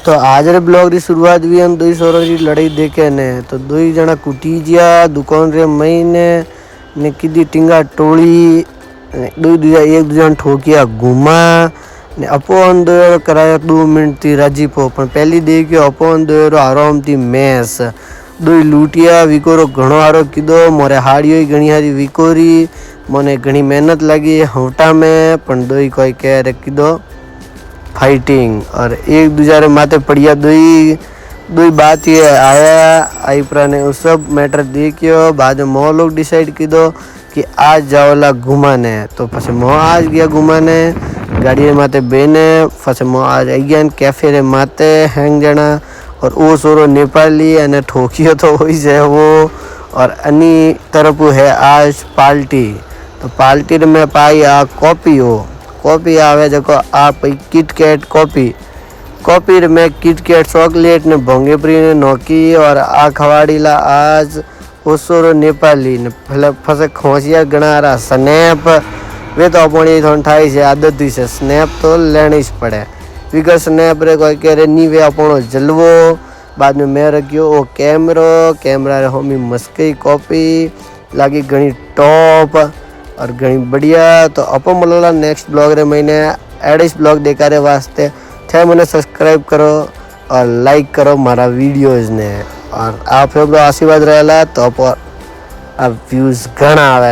तो आज रे ब्लॉग की शुरुआत भी हम दो सोरों की लड़ाई देखे ने तो दो ही जना कुटीजिया दुकान रे महीने ने किदी टिंगा टोली दो दूजा एक दूजा ठोकिया घुमा ने अपन दो कराया 2 मिनट थी राजीपो पण पहली देखियो अपन दो आराम थी मैस दो लूटिया विकोरो घणो हारो कीधो मोरे हाड़ियो घणी हारी विकोरी मने घणी मेहनत लगी हवटा में पण दो कोई कह रे कीधो फाइटिंग और एक दूसरे माथे पड़िया दुई बात ये आया आईप्रा ने उस सब मैटर देखियो बाद में मोह लोग डिसाइड की दो कि आज जाओला घुमाने तो फसे मोह आज गया घुमाने गाड़ी माथे बेने फसे मोह आज गया कैफे रे माथे हैंग जाना और वो सोरो नेपाली अने ठोकियो तो वही से वो और अन्नी तरफ है आज पार्टी तो पार्टी में पाई आ कॉपी हो कॉपी आवे जो आप किटकैट कॉपी में किटकैट चॉकलेट ने भोंगेप्री ने नोकी और आ खवाड़ीला आज ओसोरो नेपाली ने पहले फसे खोसिया गणारा स्नैप वे तो अपनी थोड़ी ठाई से आदत थी से स्नैप तो लेनी ही पड़े बिकॉज स्नैप रे कोई कह रहे नहीं वे अपनो जलवो बाद में मैं रखियो वो कैमरा रे होमी मस्की कॉपी लागी घनी टॉप और घनी बढ़िया तो अपो मलोला नेक्स्ट ब्लॉग रे महीने एडिस ब्लॉग देखा रे वास्ते थे मैंने सब्सक्राइब करो और लाइक करो मारा वीडियोज ने और आप सब आशीर्वाद रहेला तो अब व्यूज घना आवे।